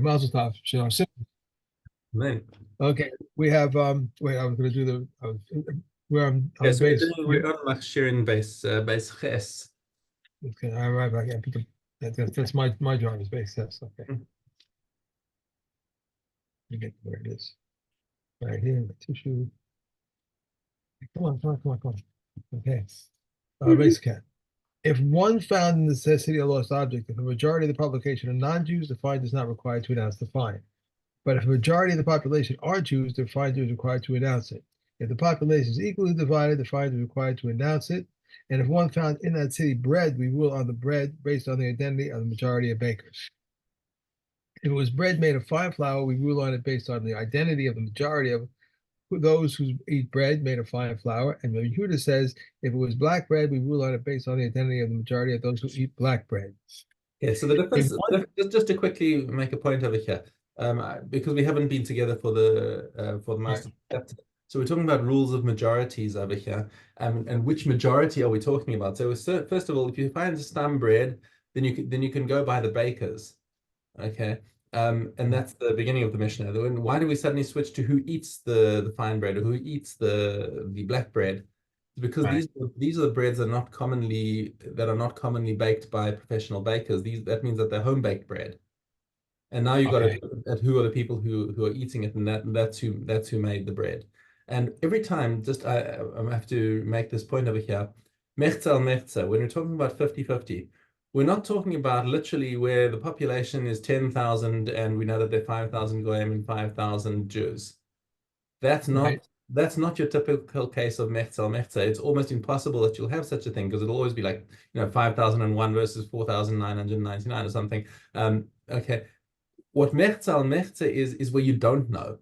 Mazel tov. Shalom. Right. Okay, we have wait, I was gonna do where I'm Yeah, on so we're base. doing we're on Machshirin base Ches. Okay, all right, I can put that's my driver's base test. Okay, let me get where it is. Right here, the tissue. Come on. Okay. Base cat. If one found in the necessity a lost object, if a majority of the population are non-Jews, the fine is not required to announce the fine. But if a majority of the population are Jews, the fine is required to announce it. If the population is equally divided, the fine is required to announce it. And if one found in that city bread, we rule on the bread based on the identity of the majority of bakers. If it was bread made of fine flour, we rule on it based on the identity of the majority of those who eat bread made of fine flour. And Yehuda says, if it was black bread, we rule on it based on the identity of the majority of those who eat black bread. Yeah, so the If difference, one, just to quickly make a point over here, because we haven't been together for the right, most of that. So we're talking about rules of majorities over here, and which majority are we talking about? So first of all, if you find stam bread, then you can go by the bakers, okay? And that's the beginning of the Mishnah. Then why do we suddenly switch to who eats the fine bread or who eats the black bread? Because right, these are the breads that are not commonly baked by professional bakers. That means that they're home baked bread. And now you got to okay, look at who are the people who are eating it, and that's who made the bread. And every time, I have to make this point over here, mechza al mechza, when we're talking about 50-50, we're not talking about literally where the population is 10,000 and we know that there are 5,000 goyim and 5,000 Jews. That's right, not that's not your typical case of mechza al mechza. It's almost impossible that you'll have such a thing because it'll always be like 5,001 versus 4,999 or something. Okay, what mechza al mechza is where you don't know.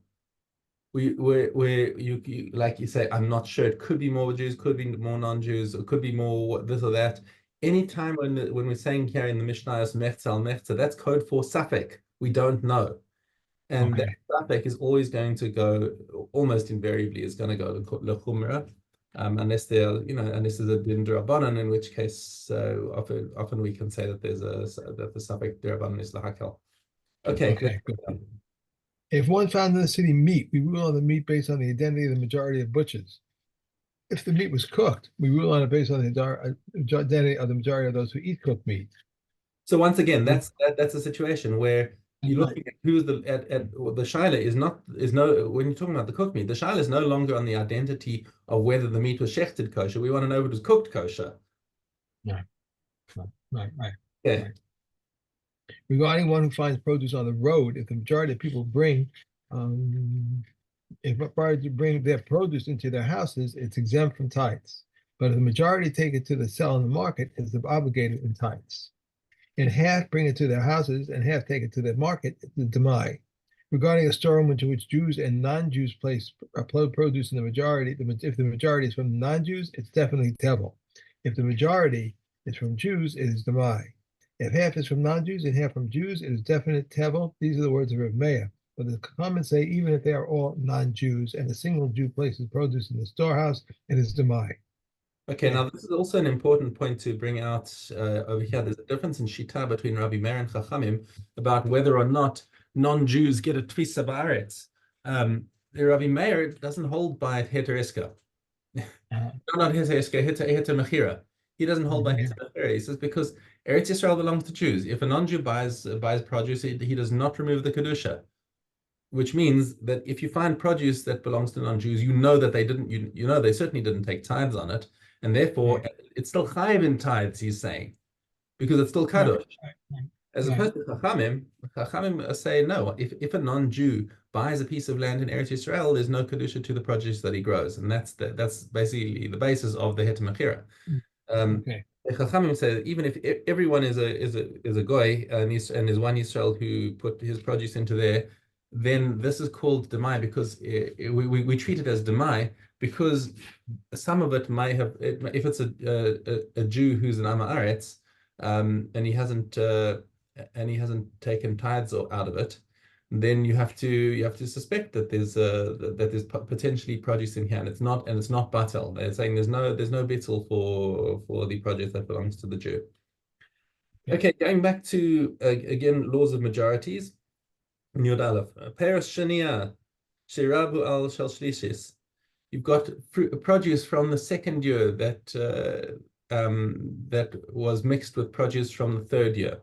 Where you like you say, I'm not sure. It could be more Jews, could be more non-Jews, or could be more this or that. Anytime when we're saying here in the Mishnah is mechza al mechza, that's code for suffix. We don't know. And that okay, suffix is always going to go, almost invariably, is going to go lechumra, unless there's a din drabanan, in which case often we can say that that the suffix drabanan is lahakel. Okay, let's okay, good. If one found in the city meat, we rule on the meat based on the identity of the majority of butchers. If the meat was cooked, we rule on it based on the identity of the majority of those who eat cooked meat. So once again, that's a situation where you're Right. looking at who's the shaila is no when you're talking about the cooked meat, the shaila is no longer on the identity of whether the meat was shechted kosher. We want to know if it was cooked kosher. Right, right. Okay. Right. Regarding one who finds produce on the road, if the majority of people um, if required to bring their produce into their houses, it's exempt from tithes. But if the majority take it to the sell in the market, it's obligated in tithes. And half bring it to their houses, and half take it to the market, the demai. Regarding a storeroom into which Jews and non-Jews place produce in the majority, if the majority is from non-Jews, it's definitely tevel. If the majority is from Jews, it is demai. If half is from non-Jews and half from Jews, it is definite tevel. These are the words of Rav Meir. But the comments say even if they are all non-Jews and a single Jew places produce in the storehouse, it is demai. Okay, Okay. now this is also an important point to bring out over here. There's a difference in Shita between Rabbi Meir and Chachamim about whether or not non-Jews get a Tfisa Ba'aretz. Rabbi Meir doesn't hold by Heter Iska. Uh, No, not Heter Iska, Heter Mechira. He doesn't hold by yeah. Heter Mechira. He says because Eretz Yisrael belongs to Jews. If a non-Jew buys produce, he does not remove the Kedusha, which means that if you find produce that belongs to non-Jews, you know that they didn't, you know they certainly didn't take tithes on it, and therefore Right. it's still chayiv in tithes, he's saying, because it's still Right. kadosh. As Right. opposed to Chachamim say no. If a non-Jew buys a piece of land in Eretz Yisrael, there's no kedusha to the produce that he grows, and that's basically the basis of the heter mechira. Um, Okay. the Chachamim say that even if everyone is a goy and is one Yisrael who put his produce into there, then this is called demai because we treat it as demai because some of it may have if it's a Jew who's an Amaretz and he hasn't taken tithes out of it, then you have to suspect that there's potentially produce in here, and it's not batel. They're saying there's no bittul for the produce that belongs to the Jew. Okay. Okay, going back to again laws of majorities. Yud Aleph. Peros Shania, Shirabu al Shel Shlishis. You've got produce from the second year that was mixed with produce from the third year.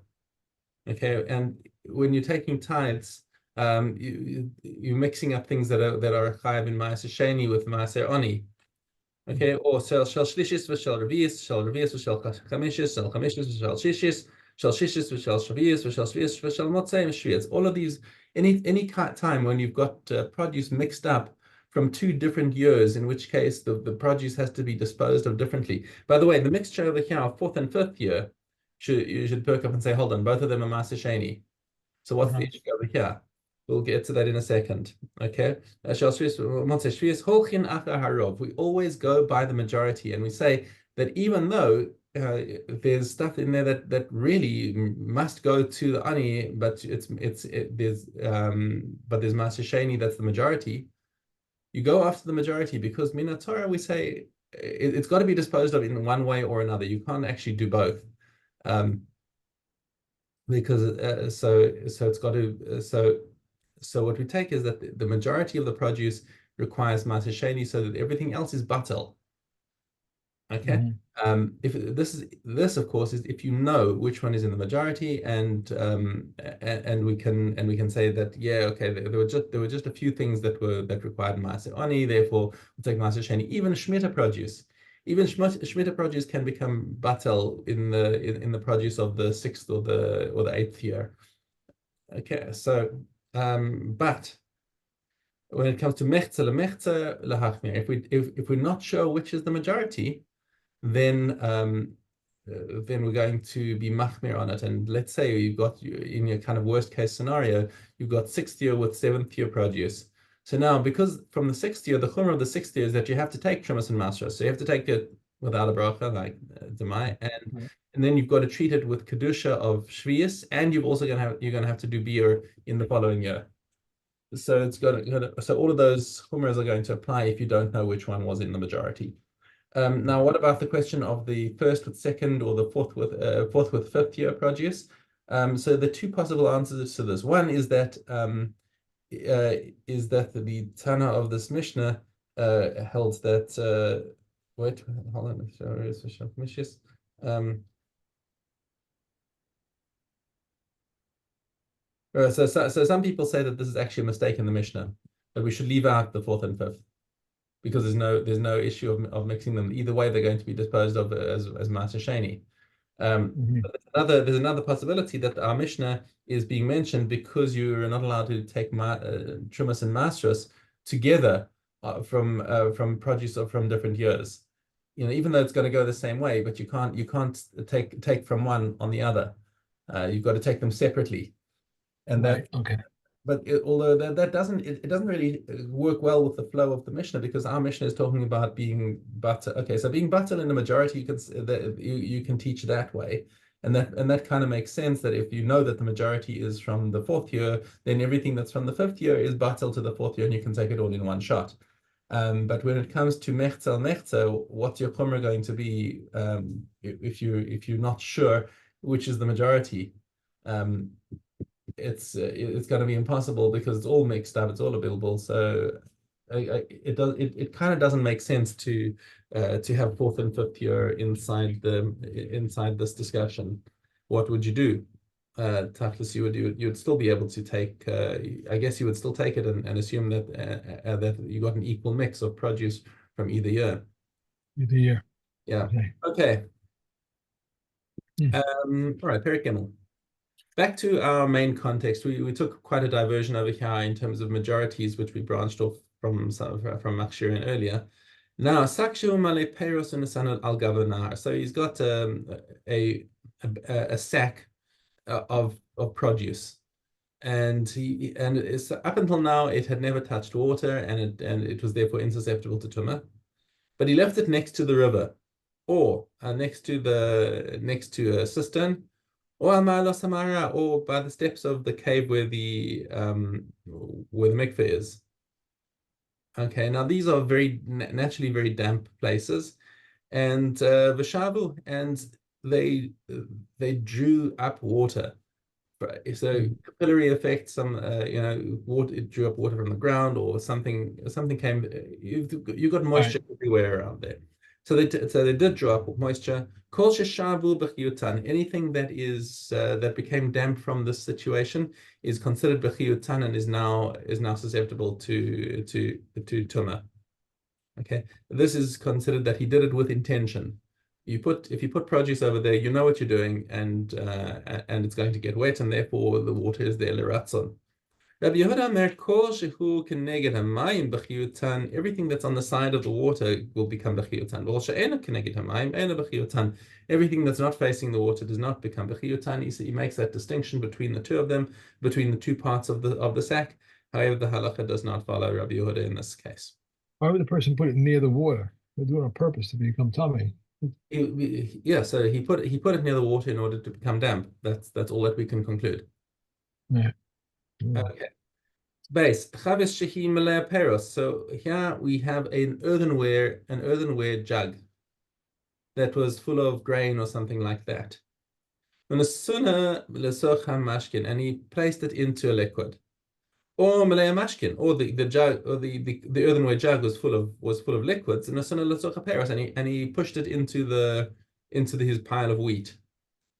Okay, and when you're taking tithes, you're mixing up things that are chayav in Maaser Sheni with Maaser Oni. Okay, or shel shlishis v'shel revius v'shel chamishis, shel chamishis v'shel shishis, shel shishis v'shel shvius v'shel motzei v'shvius. All of these, any time when you've got produce mixed up from two different years, in which case the produce has to be disposed of differently. By the way, the mixture over here of fourth and fifth year, you should perk up and say, hold on, both of them are Maaser Sheni. So what's the issue over here? We'll get to that in a second. Okay. We always go by the majority, and we say that even though there's stuff in there that really must go to the ani, but there's Maaser Sheni that's the majority. You go after the majority because Mina Torah we say it's got to be disposed of in one way or another. You can't actually do both. Because so it's got to so what we take is that the majority of the produce requires Maaser Sheni so that everything else is batel. Okay. If this of course is if you know which one is in the majority, and we can say that okay, there were just a few things that required Maaser Oni, therefore we'll take Maaser Sheni. Even Shemitah produce. Even Shemitah produce can become batel in the produce of the sixth or the eighth year. Okay, so but when it comes to mechza lahachmir, if we're not sure which is the majority, then we're going to be machmir on it. And let's say you've got in your kind of worst case scenario, you've got sixth year with seventh year produce. So now, because from the sixth year, the chumrah of the sixth year is that you have to take Trumas and Masra. So you have to take it without a bracha, like Demai, and then you've got to treat it with kedusha of shvius, and you're gonna have to do beer in the following year. So so all of those chumras are going to apply if you don't know which one was in the majority. Now, what about the question of the first with second or the fourth with fifth year produce? So the two possible answers to this. One is that the Tana of this Mishnah held that wait, hold on, so some people say that this is actually a mistake in the Mishnah, that we should leave out the fourth and fifth because there's no issue of mixing them. Either way, they're going to be disposed of as Maaser Sheni. But there's another possibility that our Mishnah is being mentioned because you're not allowed to take Trumas and Masras together from produce or from different years. Even though it's going to go the same way, but you can't take from one on the other. You've got to take them separately, and Right. Okay. But although that doesn't really work well with the flow of the Mishnah, because our Mishnah is talking about being batel. Okay, so being batel in the majority, you can teach that way, and that kind of makes sense. That if you know that the majority is from the fourth year, then everything that's from the fifth year is batel to the fourth year, and you can take it all in one shot. But when it comes to mechza, what's your chumrah going to be if you're not sure which is the majority? It's going to be impossible because it's all mixed up, it's all available. So it kind of doesn't make sense to have fourth and fifth year inside this discussion. What would you do? Tachlis, you'd still be able to take. I guess you would still take it and assume that you got an equal mix of produce from either year. Either year. Yeah. Okay. All right, Perek Gimel. Back to our main context, we took quite a diversion over here in terms of majorities, which we branched off from Machshirin earlier. Now, Sakshu Male Peros al Gavanar. So he's got a sack of produce, and it's, up until now it had never touched water, and it was therefore insusceptible to tumah. But he left it next to the river, or next to a cistern, or Amala Samara, or by the steps of the cave where the mikveh is. Okay, now these are naturally very damp places, and Vishavu, and they drew up water Right. So Mm. capillary effect, some water, it drew up water from the ground, or something came. You got Right. moisture everywhere around there. So they did draw up moisture. Kol sheshavu b'chiyutan. Anything that became damp from this situation is considered b'chiyutan and is now susceptible to tuma. Okay, this is considered that he did it with intention. If you put produce over there, you know what you're doing, and it's going to get wet, and therefore the water is there leratzon. Rabbi Yehuda Omer, kol shehu keneged hamayim b'chiyutan, everything that's on the side of the water will become b'chiyutan. V'ol she'ena keneged hamayim ena b'chiyutan, everything that's not facing the water does not become b'chiyutan. He makes that distinction between the two of them, between the two parts of the sack. However, the halacha does not follow Rabbi Yehuda in this case. Why would the person put it near the water? They're doing it on purpose to become tummy. Yeah, so he put it near the water in order to become damp. That's all that we can conclude. Yeah. Mm. Okay. Base chavis shehi malei peros. So here we have an earthenware jug that was full of grain or something like that. And he placed it into a liquid. Or malei mashkin, or the jug, or the earthenware jug was full of liquids, and and he pushed it into his pile of wheat.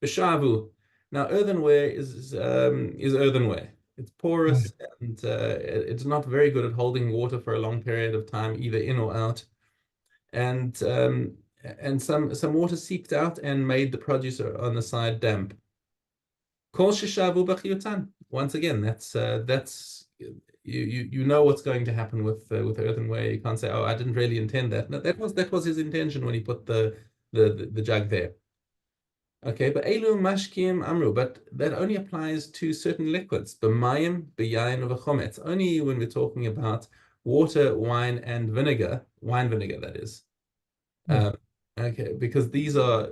B'shavu. Now, earthenware is earthenware. It's Right. porous, and it's not very good at holding water for a long period of time, either in or out. And some water seeped out and made the produce on the side damp. Kol shishavu b'chiyutan. Once again, that's you know what's going to happen with earthenware. You can't say, "Oh, I didn't really intend that." No, that was his intention when he put the jug there. Okay, but elu mashkim amru, but that only applies to certain liquids, b'mayim, b'yayin, v'chometz. Only when we're talking about water, wine, and vinegar, wine vinegar, that is. Yeah. Okay, because these are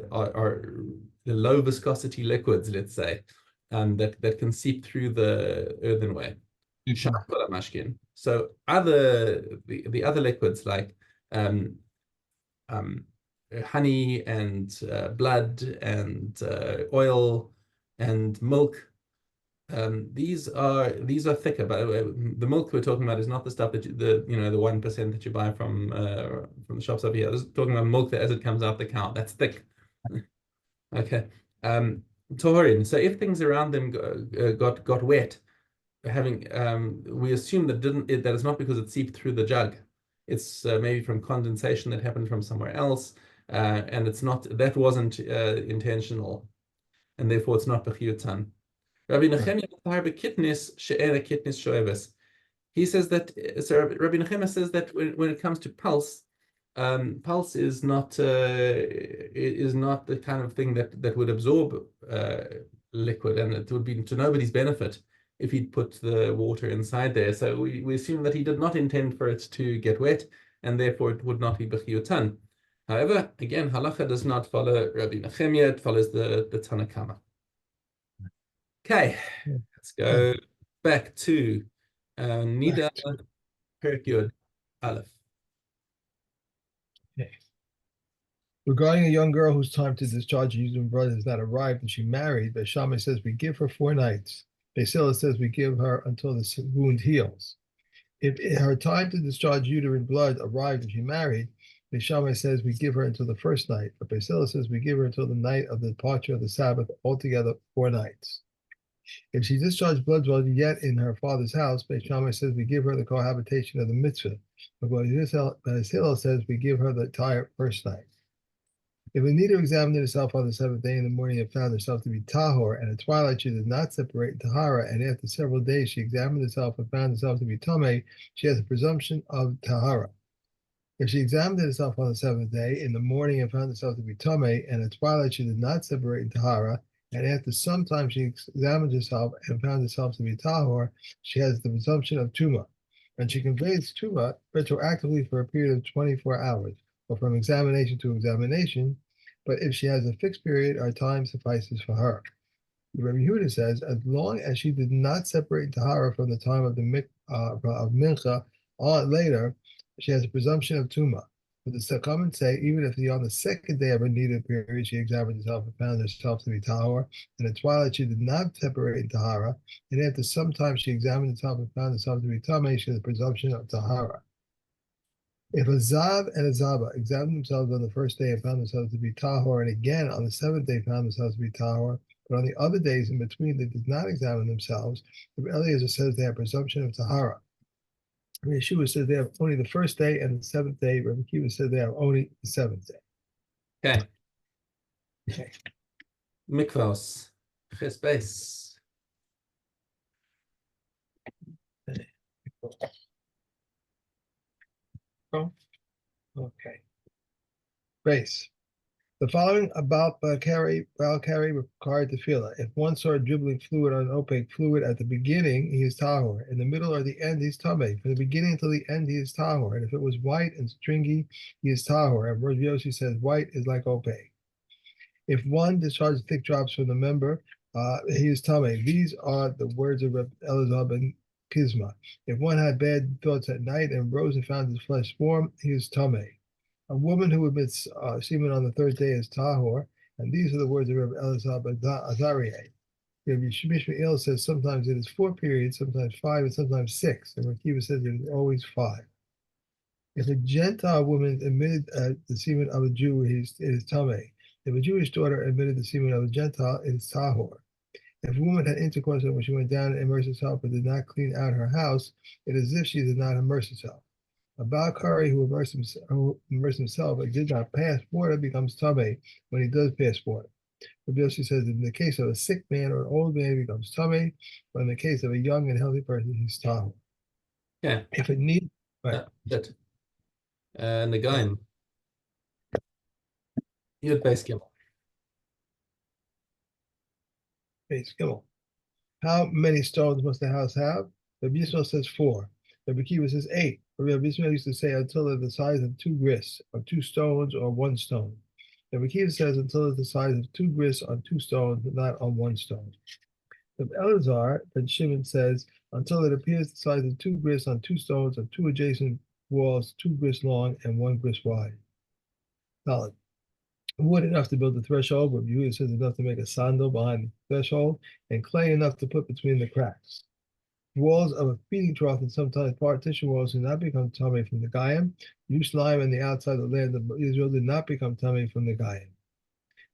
the low viscosity liquids, let's say, that can seep through the earthenware. Mhm. Shakala mashkin. So the other liquids like um, um, honey and blood and oil and milk. These are thicker, but the milk we're talking about is not the stuff that the 1% that you buy from the shops over here. This is talking about milk that as it comes out the cow. That's thick. Okay. Tohorin. So if things around them got wet, we assume that it's not because it seeped through the jug. It's maybe from condensation that happened from somewhere else, and that wasn't intentional, and therefore it's not b'chiyutan. Rabbi Right. Nechemia tahar b'kitnis she'era kitnis shoeves. He says that so Rabbi Nechemia says that when it comes to pulse, pulse is not the kind of thing that would absorb liquid, and it would be to nobody's benefit if he'd put the water inside there. So we assume that he did not intend for it to get wet, and therefore it would not be b'chiyutan. However, again, halacha does not follow Rabbi Nechemia; it follows the Tanna Kama. Okay, Yeah. let's Yeah. go back to Nida Back to Perkyud Aleph. okay. Regarding a young girl whose time to discharge her usual brother has not arrived and she married, the Shammai says we give her 4 nights. Basila says we give her until the wound heals. If her time to discharge uterine blood arrived and she married, the Shammai says we give her until the first night. But Basila says we give her until the night of the departure of the Sabbath, altogether 4 nights. If she discharged blood while yet in her father's house, Beis Shammai says we give her the cohabitation of the mitzvah. But Hillel says we give her the entire first night. If Anita examined herself on the seventh day in the morning and found herself to be tahor, and at twilight she did not separate tahara, and after several days she examined herself and found herself to be tameh, she has a presumption of tahara. If she examined herself on the seventh day in the morning and found herself to be tameh, and at twilight she did not separate in tahara, and after some time she examined herself and found herself to be tahor, she has the presumption of tuma, and she conveys tuma retroactively for a period of 24 hours, or from examination to examination. But if she has a fixed period, our time suffices for her. The Rabbi Yehuda says, as long as she did not separate tahara from the time of mincha on later, she has a presumption of tuma. But the comments say, even if on the second day of her needed period, she examined herself and found herself to be tahor, and at twilight she did not separate in tahara, and after some time she examined herself and found herself to be tameh, she has the presumption of tahara. If a zav and a zaba examined themselves on the first day and found themselves to be tahor, and again on the seventh day found themselves to be tahor, but on the other days in between they did not examine themselves, Rabbi Eliezer says they have presumption of tahara. Yeshua says they have only the first day and the seventh day. Rabbi Kiva says they have only the seventh day. Okay. Okay. Mikvos. Chesbes. Oh, okay. Base. The following about Balkari required tefillah. If one saw dribbling fluid on an opaque fluid at the beginning, he is tahor. In the middle or the end, he is tameh. From the beginning until the end, he is tahor. And if it was white and stringy, he is tahor. And Rabbi Yossi says white is like opaque. If one discharges thick drops from the member, he is tameh. These are the words of Rabbi Elazar ben Kizma. If one had bad thoughts at night and rose and found his flesh warm, he is tameh. A woman who admits semen on the third day is tahor, and these are the words of Rabbi Elazar ben Azariah. Rabbi Shmuel says sometimes it is 4 periods, sometimes 5, and sometimes 6. And Rakiva says it is always 5. If a Gentile woman admitted the semen of a Jew, it is tameh. If a Jewish daughter admitted the semen of a Gentile, it is tahor. If a woman had intercourse when she went down and immersed herself but did not clean out her house, it is as if she did not immerse herself. A Balkari who immersed himself but did not pass water becomes tameh when he does pass water. Rabbi Yossi says that in the case of a sick man or an old man, he becomes tameh, but in the case of a young and healthy person, he's tahor. Yeah. If it needs, right. That. Nagaim. Yud Beis Gimel. Base Gimel. How many stones must the house have? Rabbi Yisrael says 4. Rabbi Kiva says 8. Rabbi Yisrael used to say until they're the size of 2 grist, or 2 stones, or 1 stone. Rabbi Kiva says until it's the size of 2 grists on 2 stones, but not on 1 stone. Rabbi Elazar ben Shimon says until it appears the size of 2 grists on 2 stones on 2 adjacent walls, 2 grists long and 1 grist wide. Solid. Wood enough to build the threshold, but Yehuda says enough to make a sandal behind the threshold, and clay enough to put between the cracks. Walls of a feeding trough and sometimes partition walls do not become tummy from the Gayim. Loose lime on the outside of the land of Israel did not become tummy from the Gayim.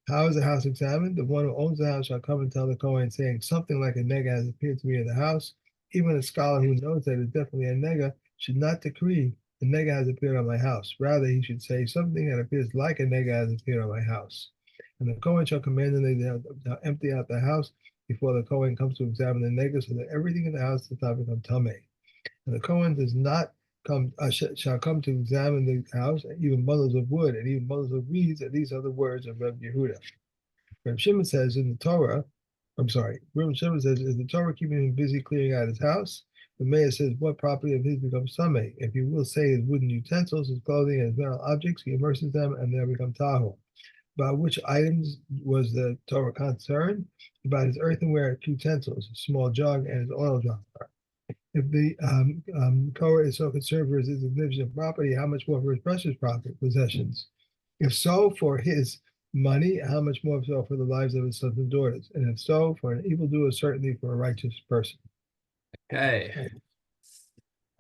How is the house examined? The one who owns the house shall come and tell the Kohen, saying something like a nega has appeared to me in the house. Even a scholar who knows that it's definitely a nega should not decree a nega has appeared on my house. Rather, he should say something that appears like a nega has appeared on my house. And the Kohen shall command them to empty out the house before the Kohen comes to examine the nega, so that everything in the house does not become tameh. And the Kohen does not shall come to examine the house, even bundles of wood and even bundles of reeds, and these are the words of Reb Yehuda. Reb Shimon says in the Torah, Reb Shimon says, is the Torah keeping him busy clearing out his house? The mayor says, what property of his becomes tameh? If you will say his wooden utensils, his clothing, and his metal objects, he immerses them and they become tahor. About which items was the Torah concerned? About his earthenware utensils, his small jug, and his oil jar. If the Torah is so concerned for his insignificant property, how much more for his precious possessions? If so, for his money, how much more so for the lives of his sons and daughters? And if so, for an evildoer, certainly for a righteous person. Okay.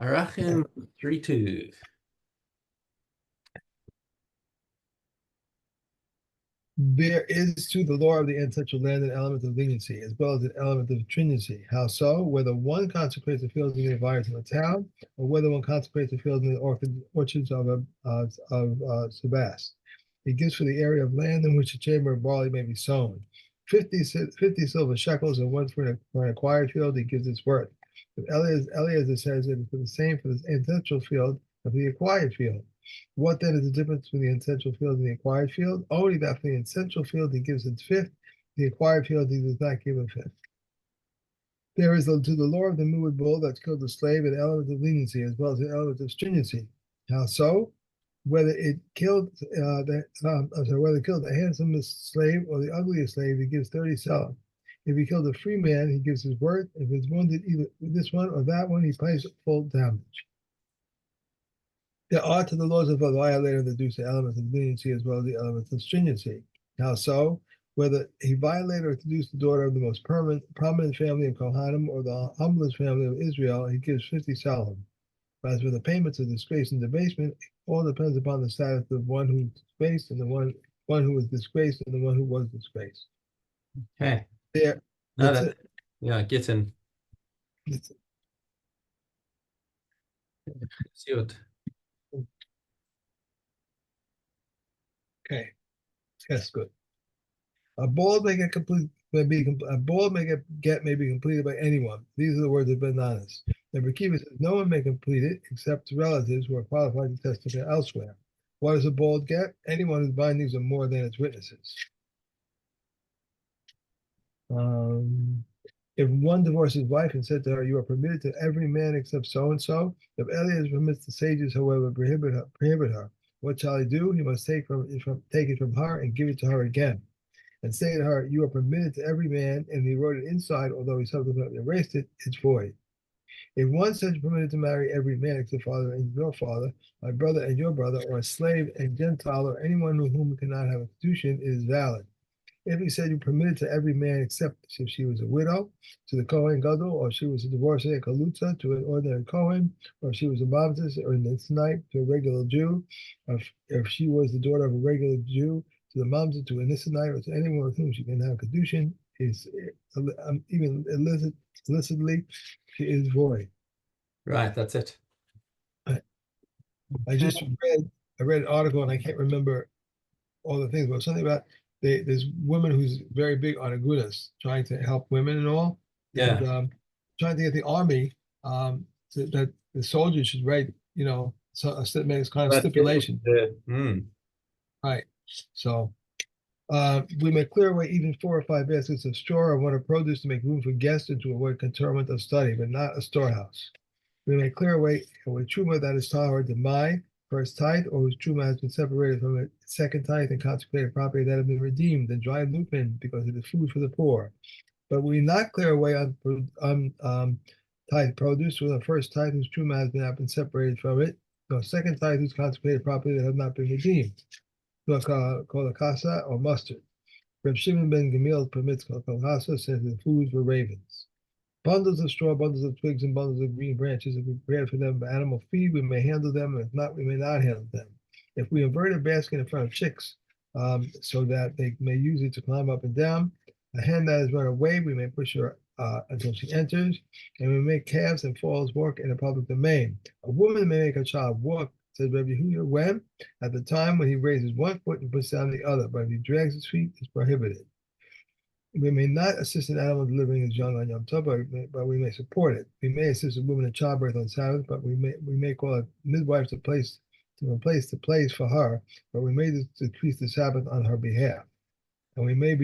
Arachim 3:2. There is to the law of the ancestral land an element of leniency, as well as an element of stringency. How so? Whether one consecrates the fields in the environs of a town, or whether one consecrates the fields in the orchards of Sebast. He gives for the area of land in which a chamber of barley may be sown. 50 silver shekels and 1 for an acquired field, he gives its worth. But Eliezer says it is for the same for the ancestral field and for the acquired field. What then is the difference between the ancestral field and the acquired field? Only that for the ancestral field he gives its fifth, the acquired field he does not give a fifth. There is to the law of the Muad bull that's killed a slave an element of leniency as well as an element of stringency. How so? Whether it killed whether it killed the handsomest slave or the ugliest slave, he gives 30 selah. If he killed a free man, he gives his worth. If it's wounded either this one or that one, he pays full damage. There are to the laws of a violator the due elements of leniency as well as the elements of stringency. How so? Whether he violated or seduced the daughter of the most prominent family of Kohanim or the humblest family of Israel, he gives 50 salam. But as for the payments of disgrace and debasement, all depends upon the status of one who disgraced and the one who was disgraced and the one who was disgraced. Okay. There, No, that's that it. yeah, get in. That's it. See it. Okay, that's good. A ball may get complete may be a ball may be completed by anyone. These are the words of Ben Nanas. And Rekiva says no one may complete it except relatives who are qualified to testify elsewhere. What does a bald get? Anyone whose bindings are more than its witnesses. Um, if one divorced his wife and said to her, "You are permitted to every man except so and so," if Elias permits the sages, however, prohibit her, what shall he do? He must take it from her and give it to her again, and say to her, "You are permitted to every man," and he wrote it inside, although he subsequently erased it, it's void. If one says permitted to marry every man except father and your father, my brother and your brother, or a slave and Gentile, or anyone with whom we cannot have a constitution, it is valid. If he said you permitted to every man except if she was a widow, to the Kohen Gadol, or she was a divorcee, a kalutza, to an ordinary Kohen, or she was a baptist or a Nitzanite, to a regular Jew, or if she was the daughter of a regular Jew, to the mamza, to a Nitzanite, or to anyone with whom she can have kedushin, is even illicitly, she is void. Right, that's it. I, I just read an article and I can't remember all the things, but something about this woman who's very big on agudas, trying to help women and all, and Yeah. trying to get the army that the soldiers should write, so makes kind of That's it. stipulation, Mm. right? So we may clear away even 4 or 5 baskets of straw or one of produce to make room for guests and to avoid contourment of study, but not a storehouse. We may clear away with truma that is tahor demai, first tithe, or whose truma has been separated from a second tithe and consecrated property that have been redeemed and dried lupin because it is food for the poor. But we not clear away on tithe produce with a first tithe whose truma has been separated from it, no second tithe whose consecrated property that have not been redeemed, no kolakasa or mustard. Reb Shimon ben Gamil permits kolakasa, says the foods were ravens. Bundles of straw, bundles of twigs, and bundles of green branches, if we prepared for them by animal feed, we may handle them, and if not, we may not handle them. If we invert a basket in front of chicks so that they may use it to climb up and down, a hen that has run away, we may push her until she enters, and we make calves and foals walk in a public domain. A woman may make a child walk, says Rabbi Yehuda, when? At the time when he raises one foot and puts down the other, but if he drags his feet, it's prohibited. We may not assist an animal delivering its young on Yom Tov, but we may support it. We may assist a woman in childbirth on Sabbath, but we may call a midwife to replace the place for her, but we may decrease the Sabbath on her behalf. And we may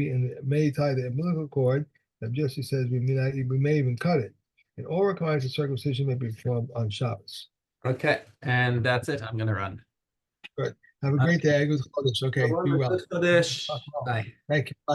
tie the umbilical cord, that Jesse says we may even cut it. And all requirements of circumcision may be performed on Shabbos. Okay, and that's it. I'm gonna run. Good. Have a great day. Good Chodesh. Okay. Be well. Kodesh. Bye. Thank you. Bye.